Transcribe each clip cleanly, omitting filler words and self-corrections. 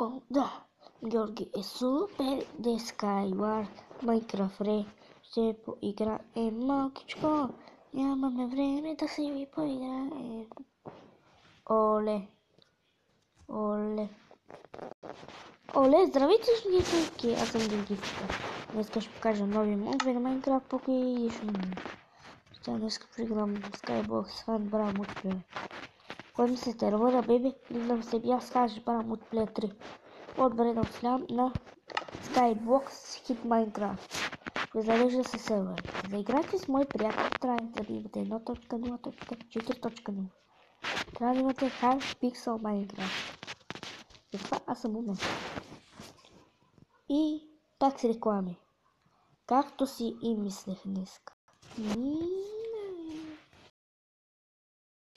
О, да, Георги е супер да е Skyward Minecraft Ре. Ще поиграем малкичко. Нямаме време да си ви поиграем. Оле. Оле. Оле, здравейте, жителки! Аз съм Георгивка. Днес ще покажа нови модове на Minecraft, поки днес поиграм Skybox Fan Bra Multiplayer. Кой мислите, Рамона Беби или да се бия Skyblox Bra Multiplayer 3? Отбере да ослям на Skybox Hit Minecraft. Зарежда се сервер. Заиграйте с мои приятели, трябва да имате 1.0.4.0. Трябва да имате Hypixel Minecraft. Затова аз съм умен. И пак се реклами. Както си и мислех днес.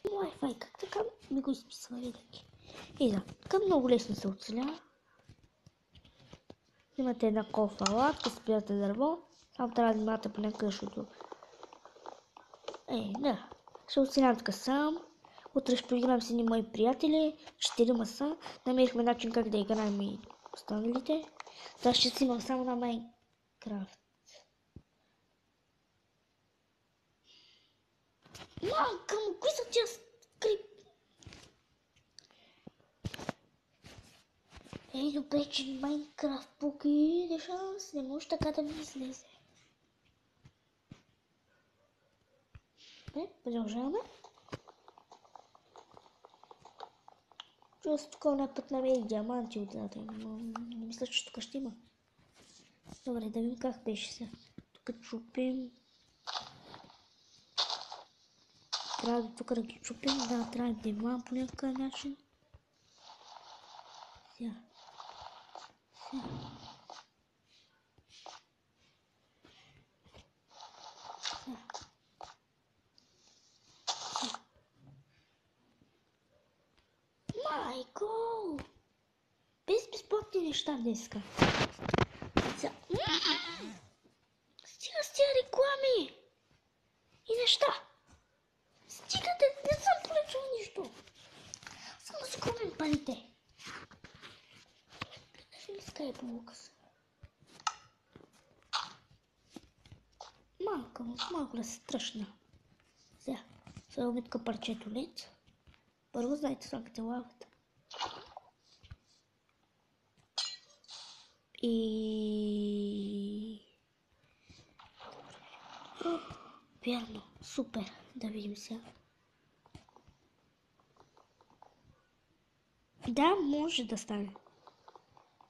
Wi-Fi, как така ми го изписва, видите? И да, така много лесно се оцелява. Имате една кофа латка, спирате дърво. Само трябва да внимавате понякога, защото... Да. Ще оцелявам така сам. Утре ще поиграем с едни мои приятели. 4 са. Намерихме начин как да играем и останалите. Сега ще снимам само на Майнкрафт. Малка му, кои са тия скрип? Добре, че Майнкрафт поки решава се, не може така да ми излезе. Продължаваме. Просто такова на път намерих диаманти отзад, но не мисля, че тук ще има. Добре, да видим как беше сега. Тук чупим. Трябва да тук да ги чупим, да, трябва да имам по някакъв начин. Сега. Майко! Без безплатни неща днеска. Стига с тия реклами! И неща! Стигате, не съм поръчал нищо! Само да си купим парите. Ще ми Skyblox. Малко да се страшна. Сега, обитка парчето лед. Първо, знаете, слагате лавата. И... Вярно, супер. Да видим сега. Да, може да стане.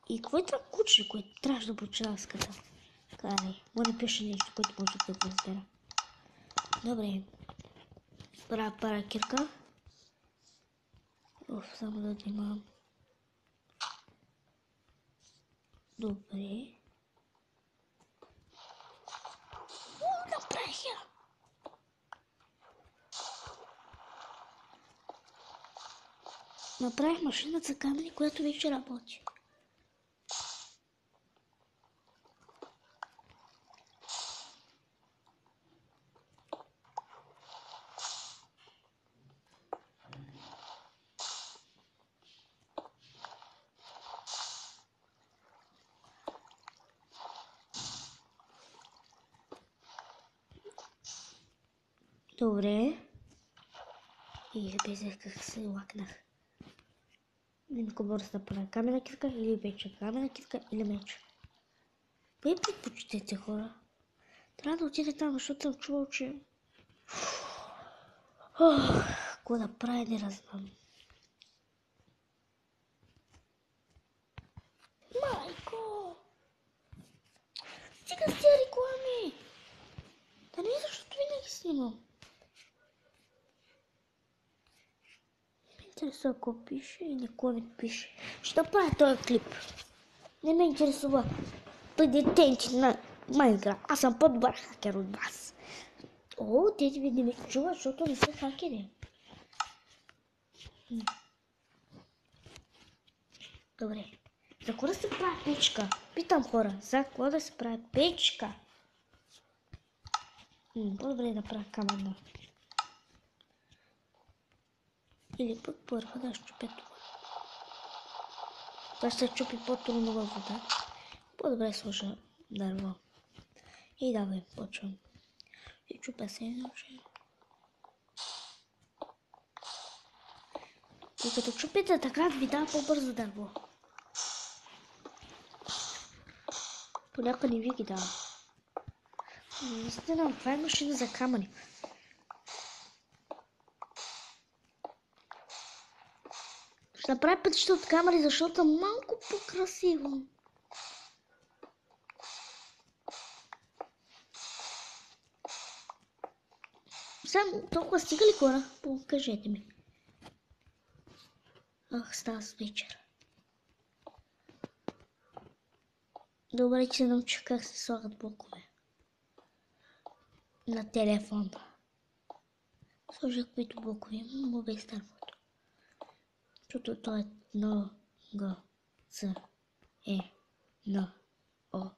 И какво е това куче, което трябваше да прочета ската? Карай, може да пише нещо, което може да го разбера. Добре. Пара кирка. Само да внимавам. Добре. Направих я! Направих машина за камъни, която вече работи. Добре. И безех как се лакнах. Немко бързо да правя камена кивка или вече камена кивка или меч. Кое предпочитате, хора? Трябва да отиде там, защото съм чувал, че... Какво да правя, не разбрам. Майко! Стига с тия реклами! Да не е защото винаги снимам. Интересува какво пише или какво не пише. Ще правя този клип. Не ме интересува предетенти на Майнкрафт. Аз съм по-добър хакер от вас. Тези ви не ме чуват, защото не са хакери. Добре. За какво да се прави печка? Питам хора. За какво да се прави печка? По-добре да правя камъна. Или пък първо да щупя това. Това ще се чупи по-трудно във вода. По-добре сложа дърво. И давай, почвам. И чупя се иначе. И като чупите така, ви дава по-бързо дърво. Понякога не ви ги дава. Наистина, това е машина за камъни. Ще направя пътища от камъни, защото е малко по-красиво. Само толкова стига ли хора? Покажете ми. Ах, става с вечер. Добре, че се научих как се слагат блокове. На телефон. Сложих каквито блокове имам, но без дървото. Защото то е много с на о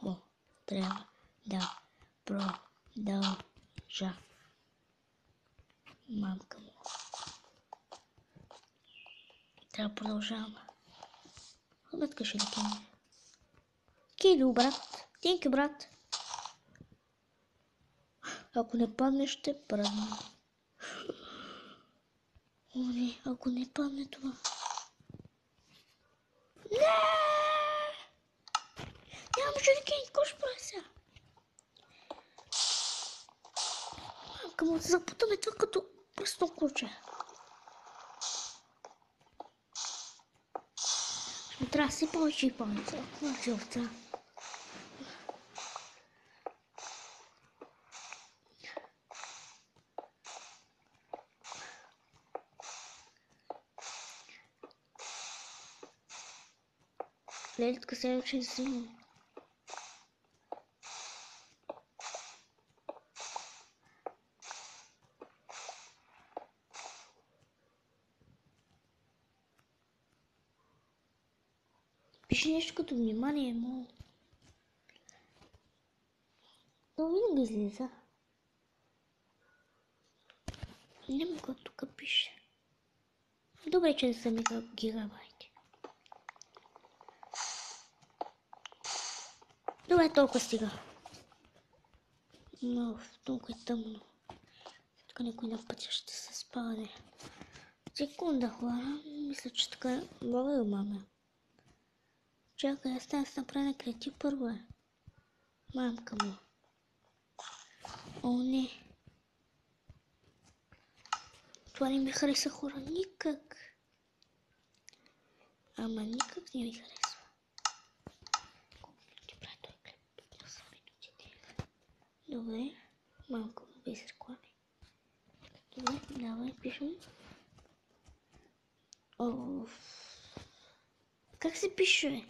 мо. Трябва да продължа. Мамка му. Трябва да продължавам. Хубавка ще ли кине? Кидо, брат. Тинки, брат. Ако не падне, ще пръдна. О, не, ако не падне това. Не! Нямаше ли кине, какво ще прави сега? Мамка му, запутаме това като пръстно куче. Ще ми трябва си повече и повече. Повече овца. Лелитка се вече взимам. Пише нещо като внимание, но... Но винаги излиза. Не мога тук пише. Добре, че не са гигабайти. Добре, толкова стига. Но толкова е тъмно. Тук някой на пътя ще се спаде. Секунда, хора. Мисля, че така мога маме. Чакай, аз трябва да се направя креатив първо е. Мамка му. О, не. Това не ми хареса, хора. Никак. Ама никак не ми харесва. Колко минути прави той клип? 8 минути. Добре. Малко без реклами. Добре, давай, пишем. О, как се пише?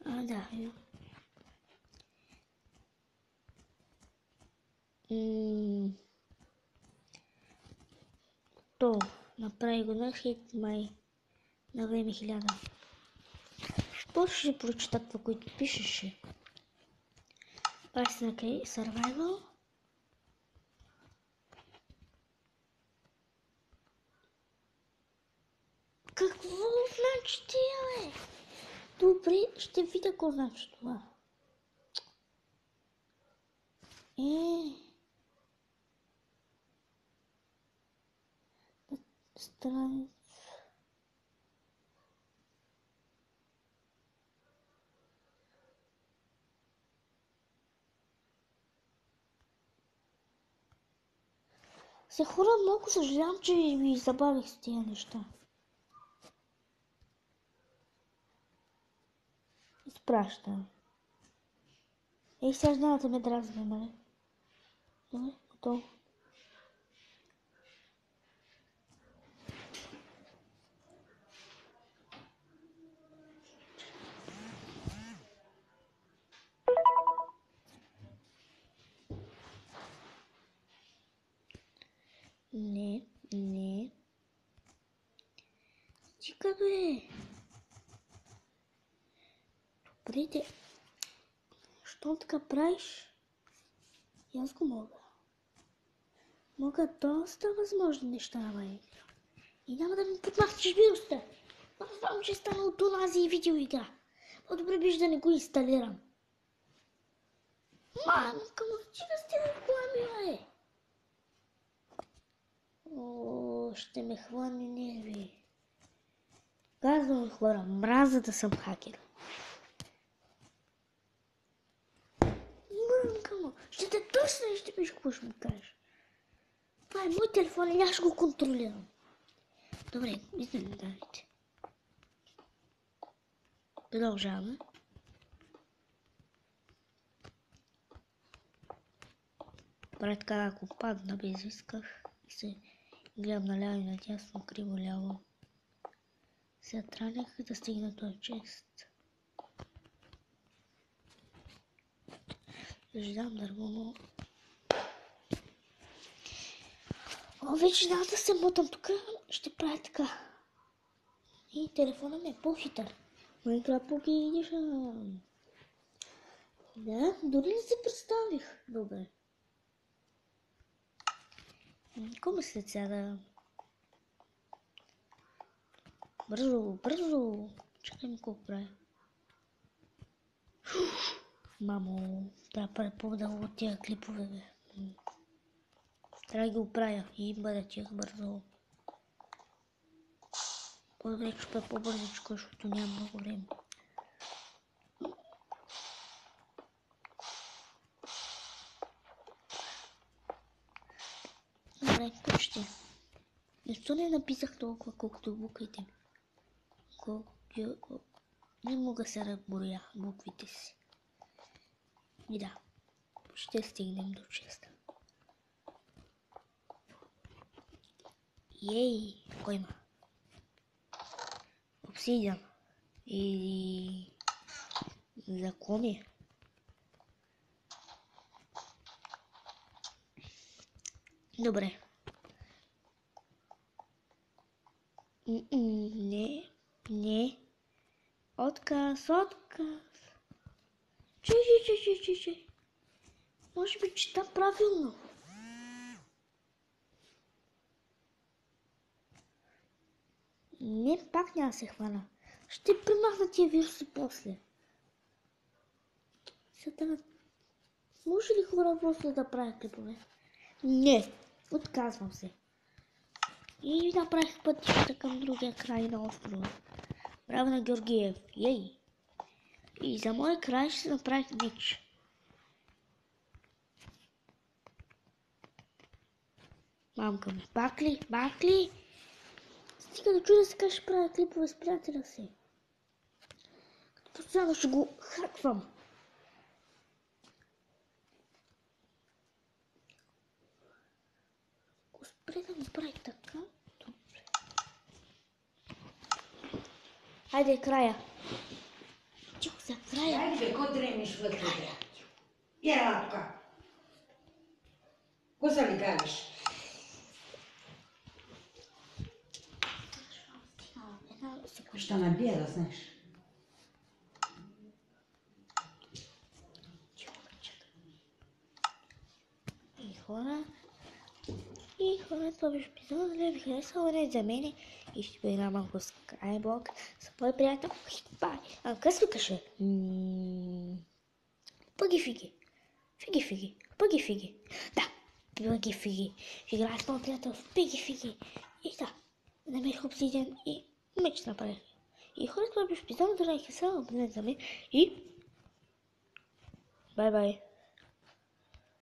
А, да. То направи го на хит май на време 1000. После ще прочета това, което пишеше. Паси на край Survival. Какво значи тия, бе? Добре, ще видя какво значи това. Страница. Се хора, много съжалявам, че ви забавих с тия неща. Изпращам. Ей, сега знам да ме дразни, нали? Добре, готово. Не. Чика, бе. Добре, те. Що така правиш? И аз го мога. Мога доста възможни неща, бе. И няма да ми подмахчеш вируста. Аз знам, че е станал от онази видеоигра. По-добре биш да не го инсталирам. Мамка му, стига сте в кола ми, О, ще ме хване нерви. Казвам хора, мраза да съм хакер. Мамка му, ще те търсна и ще виж какво ще ми кажеш. Това е мой телефон и аз ще го контролирам. Добре, изненадайте. Продължаваме. Правя така, ако падна без исках и се гледам наляво и надясно, криво ляво. Сега транях да стигна този чест. Съждам дърво. О, вече няма да се мотам тук. Ще правя така. И телефона ми е по-хитър. Майнкрафт Edition. Да, дори не се представих. Добре. Какво мислят сега да... Бързо, бързо! Чакай ми колко правя. Мамо, трябва да правя по-дълго от тия клипове, бе. Трябва да ги оправя и бъда тях бързо. По-добре ще правя по-бързичко, защото няма много време. Добре, почти. Защо не написах толкова, колкото буквите ми? Не мога се разброя буквите си. И да, ще стигнем до честа. Ей, кой има? Обсидиан. И... за коми. Добре. Не. Отказ. Чуй. Може би чета правилно. Не, пак няма се хвана. Ще премахна тия вируси после. Сега може ли хора после да правя клипове? Не, отказвам се. И направих пътища към другия край на острова. Браво на Георгиев. Ей! И за моя край ще направих меч. Мамка ми, пак ли? Стига да чуя да се каже, ще правя клипове с приятеля си. Като постоянно ще го хаквам. Ако спре да ми прави така, добре. Хайде, края. Тихо за края. Хайде бе, ко дремиш вътре бе? Я тук. Ко се ли кажеш? Ще набия да знаеш. И хора, това беше епизод, да ви харесал, не за мене и ще бъде малко Skyblock с мой приятел. Бай! А къс викаше? Пъги-фиги. Пъги-фиги. Да, пъги-фиги. Ще играя с моят приятел в пъги-фиги. И да, намерих обсидиан и меч направих. И хора, това беше епизод, да ви харесал, не за мен и... Бай-бай.